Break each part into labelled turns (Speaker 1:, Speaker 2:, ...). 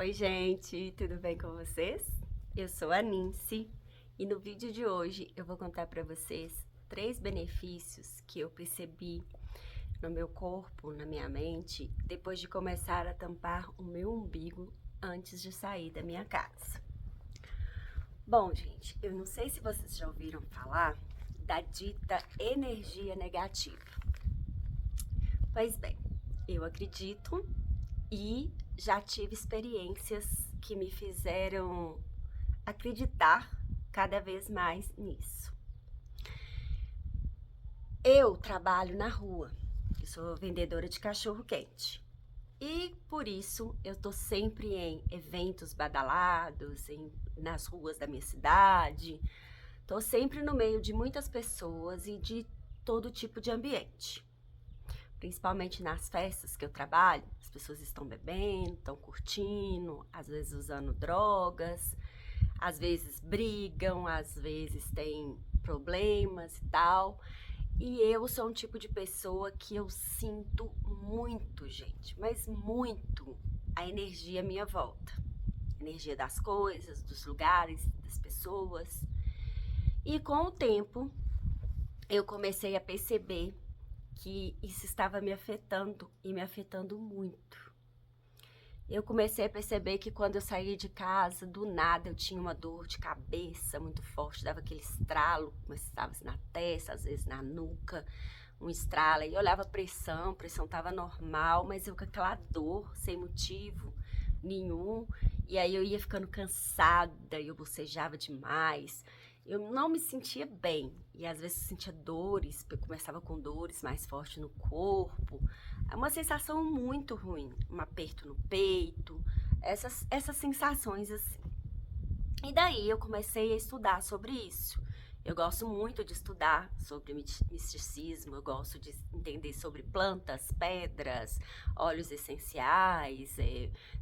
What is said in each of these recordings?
Speaker 1: Oi, gente, tudo bem com vocês? Eu sou a Nincy e no vídeo de hoje eu vou contar para vocês 3 benefícios que eu percebi no meu corpo, na minha mente, depois de começar a tampar o meu umbigo antes de sair da minha casa. Bom, gente, eu não sei se vocês já ouviram falar da dita energia negativa. Pois bem, eu acredito e já tive experiências que me fizeram acreditar cada vez mais nisso. Eu trabalho na rua, eu sou vendedora de cachorro-quente e por isso eu tô sempre em eventos badalados, nas ruas da minha cidade, tô sempre no meio de muitas pessoas e de todo tipo de ambiente. Principalmente nas festas que eu trabalho, as pessoas estão bebendo, estão curtindo, às vezes usando drogas, às vezes brigam, às vezes tem problemas e tal. E eu sou um tipo de pessoa que eu sinto muito, gente, mas muito a energia à minha volta. A energia das coisas, dos lugares, das pessoas. E com o tempo, eu comecei a perceber que isso estava me afetando e me afetando muito. Eu comecei a perceber que quando eu saía de casa, do nada eu tinha uma dor de cabeça muito forte, dava aquele estralo, começava na testa, às vezes na nuca, um estralo, e eu olhava a pressão estava normal, mas eu com aquela dor, sem motivo nenhum, e aí eu ia ficando cansada, eu bocejava demais, eu não me sentia bem, e às vezes sentia dores, eu começava com dores mais fortes no corpo, é uma sensação muito ruim, um aperto no peito, essas sensações assim. E daí eu comecei a estudar sobre isso. Eu gosto muito de estudar sobre misticismo, eu gosto de entender sobre plantas, pedras, óleos essenciais,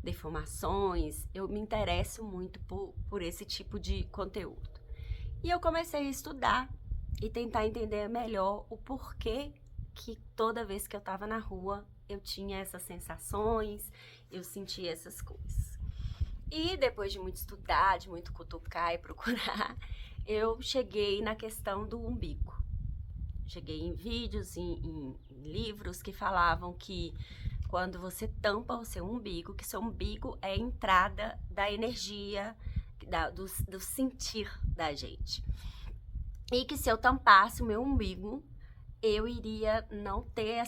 Speaker 1: defumações. Eu me interesso muito por esse tipo de conteúdo. E eu comecei a estudar e tentar entender melhor o porquê que toda vez que eu estava na rua eu tinha essas sensações, eu sentia essas coisas. E depois de muito estudar, de muito cutucar e procurar, eu cheguei na questão do umbigo. Cheguei em vídeos, em livros que falavam que quando você tampa o seu umbigo, que seu umbigo é a entrada da energia, do sentir da gente. E que se eu tampasse o meu umbigo, eu iria não ter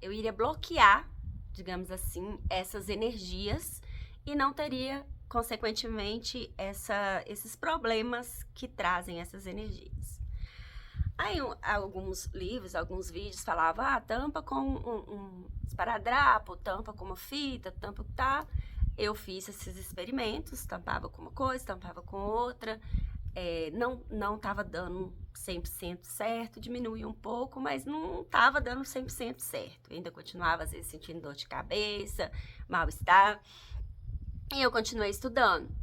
Speaker 1: eu iria bloquear, digamos assim, essas energias e não teria, consequentemente, esses problemas que trazem essas energias. Aí alguns livros, alguns vídeos falavam, tampa com um esparadrapo, tampa com uma fita, tampa tá. Eu fiz esses experimentos, tampava com uma coisa, tampava com outra, não estava dando 100% certo, diminuía um pouco, mas não estava dando 100% certo. Eu ainda continuava, às vezes, sentindo dor de cabeça, mal-estar. E eu continuei estudando.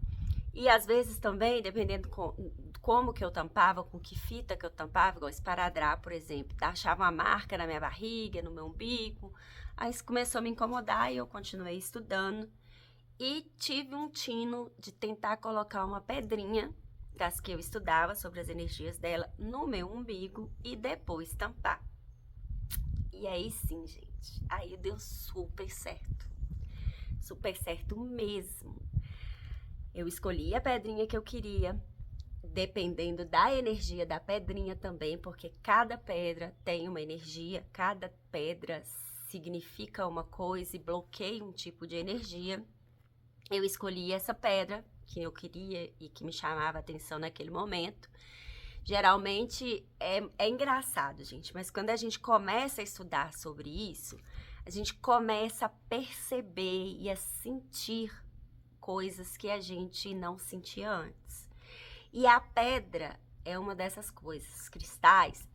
Speaker 1: E às vezes também, dependendo como que eu tampava, com que fita que eu tampava, igual esparadrapo, por exemplo, achava uma marca na minha barriga, no meu umbigo. Aí isso começou a me incomodar e eu continuei estudando. E tive um tino de tentar colocar uma pedrinha das que eu estudava sobre as energias dela no meu umbigo e depois tampar. E aí sim, gente, aí deu super certo. Super certo mesmo. Eu escolhi a pedrinha que eu queria, dependendo da energia da pedrinha também, porque cada pedra tem uma energia, cada pedra significa uma coisa e bloqueia um tipo de energia. Eu escolhi essa pedra que eu queria e que me chamava a atenção naquele momento. Geralmente é engraçado, gente, mas quando a gente começa a estudar sobre isso, a gente começa a perceber e a sentir coisas que a gente não sentia antes. E a pedra é uma dessas coisas. Os cristais,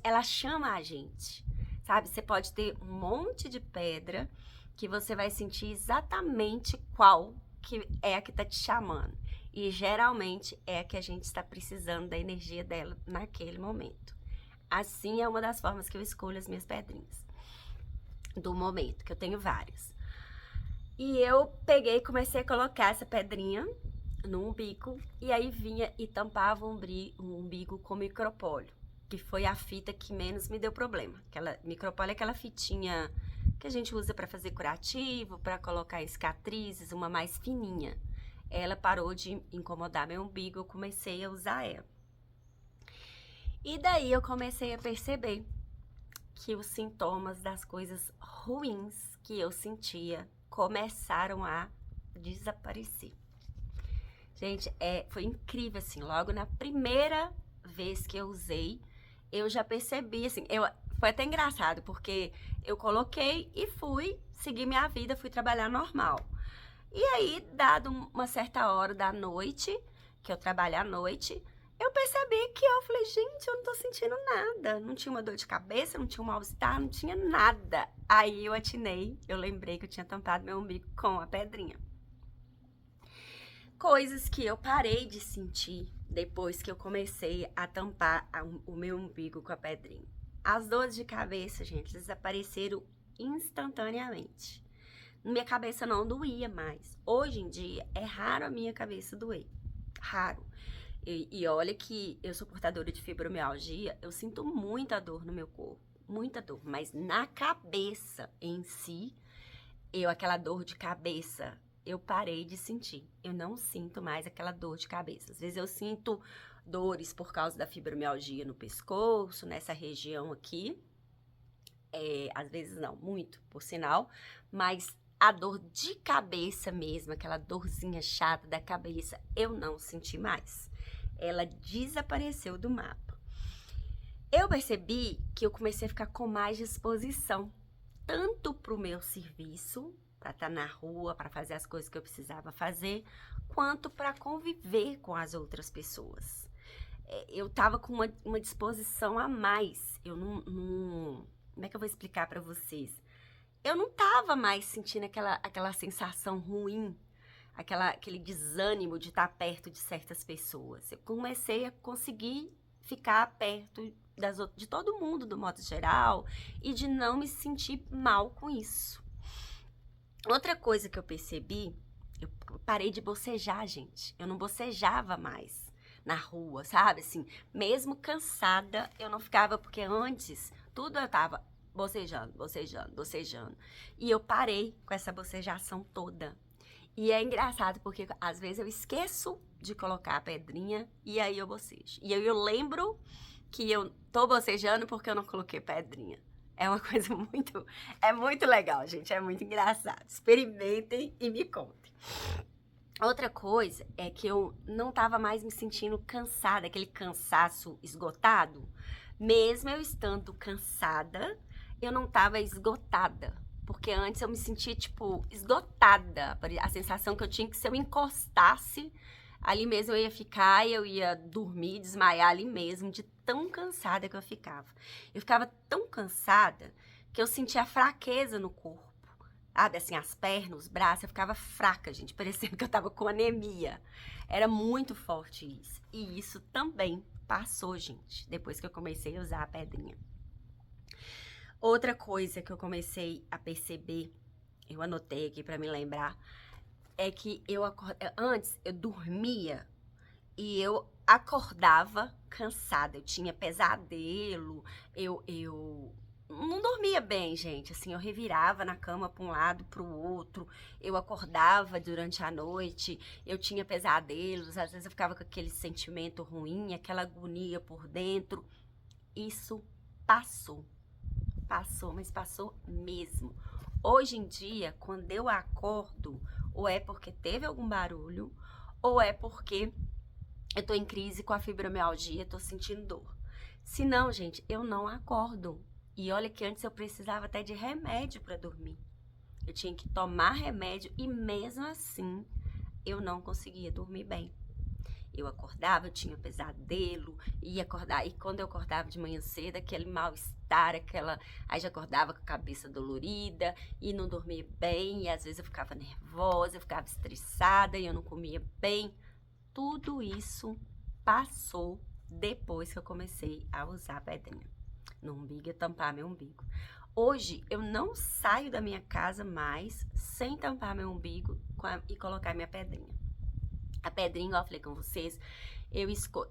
Speaker 1: ela chama a gente, sabe? Você pode ter um monte de pedra que você vai sentir exatamente qual que é a que tá te chamando. E geralmente é a que a gente está precisando da energia dela naquele momento. Assim é uma das formas que eu escolho as minhas pedrinhas do momento, que eu tenho várias. E eu peguei e comecei a colocar essa pedrinha no umbigo, e aí vinha e tampava o umbigo com micropólio, que foi a fita que menos me deu problema. Aquela micropólio é aquela fitinha que a gente usa para fazer curativo, para colocar em cicatrizes, uma mais fininha. Ela parou de incomodar meu umbigo, eu comecei a usar ela. E daí eu comecei a perceber que os sintomas das coisas ruins que eu sentia começaram a desaparecer. Gente, foi incrível, assim, logo na primeira vez que eu usei, eu já percebi, assim, foi até engraçado, porque eu coloquei e fui seguir minha vida, fui trabalhar normal. E aí, dado uma certa hora da noite, que eu trabalho à noite, eu percebi que eu falei, gente, eu não tô sentindo nada. Não tinha uma dor de cabeça, não tinha um mal-estar, não tinha nada. Aí eu atinei, eu lembrei que eu tinha tampado meu umbigo com a pedrinha. Coisas que eu parei de sentir depois que eu comecei a tampar o meu umbigo com a pedrinha. As dores de cabeça, gente, desapareceram instantaneamente. Minha cabeça não doía mais. Hoje em dia, é raro a minha cabeça doer. Raro. E olha que eu sou portadora de fibromialgia, eu sinto muita dor no meu corpo. Muita dor. Mas na cabeça em si, aquela dor de cabeça, eu parei de sentir. Eu não sinto mais aquela dor de cabeça. Às vezes eu sinto dores por causa da fibromialgia no pescoço, nessa região aqui. Às vezes não, muito, por sinal. Mas a dor de cabeça mesmo, aquela dorzinha chata da cabeça, eu não senti mais. Ela desapareceu do mapa. Eu percebi que eu comecei a ficar com mais disposição, tanto para o meu serviço, para estar na rua, para fazer as coisas que eu precisava fazer, quanto para conviver com as outras pessoas. Eu tava com uma disposição a mais. Eu não. Como é que eu vou explicar para vocês? Eu não tava mais sentindo aquela sensação ruim, aquele desânimo de estar perto de certas pessoas. Eu comecei a conseguir ficar perto de todo mundo, do modo geral, e de não me sentir mal com isso. Outra coisa que eu percebi, eu parei de bocejar, gente. Eu não bocejava mais na rua, sabe? Assim, mesmo cansada, eu não ficava, porque antes, tudo eu tava bocejando. E eu parei com essa bocejação toda. E é engraçado, porque às vezes eu esqueço de colocar a pedrinha e aí eu bocejo. E aí eu lembro que eu tô bocejando porque eu não coloquei pedrinha. É uma coisa muito legal, gente, é muito engraçado. Experimentem e me contem. Outra coisa é que eu não tava mais me sentindo cansada, aquele cansaço esgotado. Mesmo eu estando cansada, eu não tava esgotada. Porque antes eu me sentia, tipo, esgotada. A sensação que eu tinha que se eu encostasse, ali mesmo eu ia ficar, eu ia dormir, desmaiar ali mesmo, de tão cansada que eu ficava. Eu ficava tão cansada que eu sentia fraqueza no corpo. Sabe, assim, as pernas, os braços, eu ficava fraca, gente, parecendo que eu tava com anemia. Era muito forte isso. E isso também passou, gente, depois que eu comecei a usar a pedrinha. Outra coisa que eu comecei a perceber, eu anotei aqui pra me lembrar, é que antes eu dormia e eu acordava cansada, eu tinha pesadelo, eu não dormia bem, gente, assim, eu revirava na cama para um lado, para o outro, eu acordava durante a noite, eu tinha pesadelos, às vezes eu ficava com aquele sentimento ruim, aquela agonia por dentro. Isso passou, mas passou mesmo. Hoje em dia, quando eu acordo, ou é porque teve algum barulho, ou é porque eu tô em crise com a fibromialgia, tô sentindo dor. Se não, gente, eu não acordo. E olha que antes eu precisava até de remédio para dormir. Eu tinha que tomar remédio e mesmo assim eu não conseguia dormir bem. Eu acordava, eu tinha pesadelo, ia acordar, e quando eu acordava de manhã cedo, aquele mal-estar, aí já acordava com a cabeça dolorida, e não dormia bem, e às vezes eu ficava nervosa, eu ficava estressada, e eu não comia bem. Tudo isso passou depois que eu comecei a usar a pedrinha no umbigo e tampar meu umbigo. Hoje, eu não saio da minha casa mais sem tampar meu umbigo e colocar minha pedrinha. A pedrinha, igual eu falei com vocês,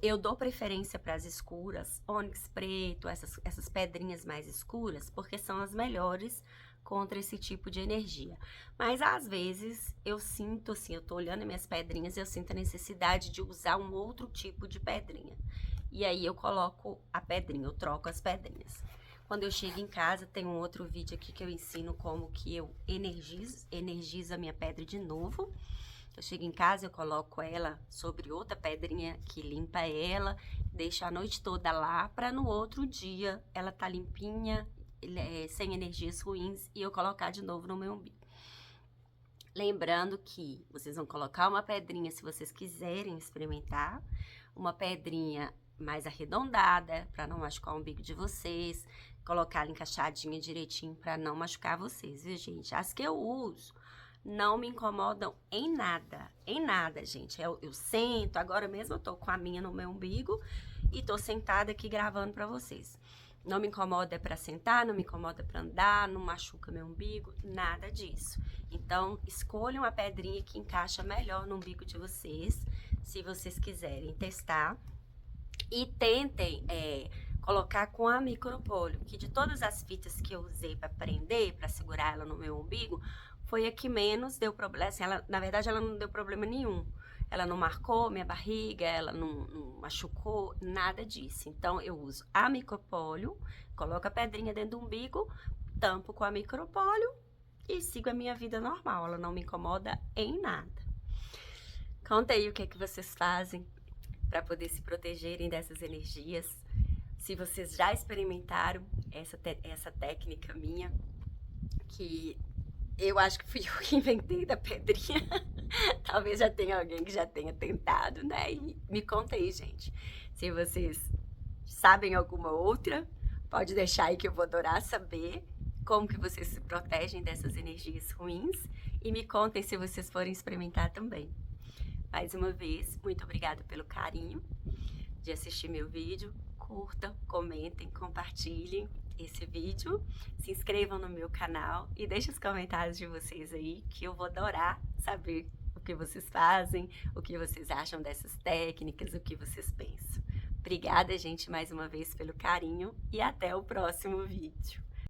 Speaker 1: eu dou preferência para as escuras, ônix preto, essas pedrinhas mais escuras, porque são as melhores contra esse tipo de energia. Mas às vezes eu sinto assim, eu tô olhando minhas pedrinhas e eu sinto a necessidade de usar um outro tipo de pedrinha. E aí eu coloco a pedrinha, eu troco as pedrinhas. Quando eu chego em casa, tem um outro vídeo aqui que eu ensino como que eu energizo a minha pedra de novo. Eu chego em casa, eu coloco ela sobre outra pedrinha que limpa ela, deixo a noite toda lá, para no outro dia ela tá limpinha, sem energias ruins, e eu colocar de novo no meu umbigo. Lembrando que vocês vão colocar uma pedrinha, se vocês quiserem experimentar, uma pedrinha mais arredondada, para não machucar o umbigo de vocês, colocar ela encaixadinha direitinho para não machucar vocês, viu, gente? As que eu uso não me incomodam em nada, gente. Eu sento, agora mesmo eu tô com a minha no meu umbigo e tô sentada aqui gravando para vocês. Não me incomoda para sentar, não me incomoda para andar, não machuca meu umbigo, nada disso. Então, escolham a pedrinha que encaixa melhor no umbigo de vocês, se vocês quiserem testar. E tentem colocar com a micropolio, que de todas as fitas que eu usei para prender, para segurar ela no meu umbigo, foi a que menos deu problema. Assim, na verdade, ela não deu problema nenhum. Ela não marcou minha barriga, ela não machucou, nada disso. Então, eu uso a micropólio, coloco a pedrinha dentro do umbigo, tampo com a micropólio e sigo a minha vida normal. Ela não me incomoda em nada. Conta aí o que é que vocês fazem para poder se protegerem dessas energias. Se vocês já experimentaram essa técnica minha, que eu acho que fui eu que inventei da pedrinha. Talvez já tenha alguém que já tenha tentado, né? E me conta aí, gente. Se vocês sabem alguma outra, pode deixar aí que eu vou adorar saber como que vocês se protegem dessas energias ruins. E me contem se vocês forem experimentar também. Mais uma vez, muito obrigada pelo carinho de assistir meu vídeo. Curtam, comentem, compartilhem esse vídeo, se inscrevam no meu canal e deixem os comentários de vocês aí, que eu vou adorar saber o que vocês fazem, o que vocês acham dessas técnicas, o que vocês pensam. Obrigada, gente, mais uma vez pelo carinho e até o próximo vídeo.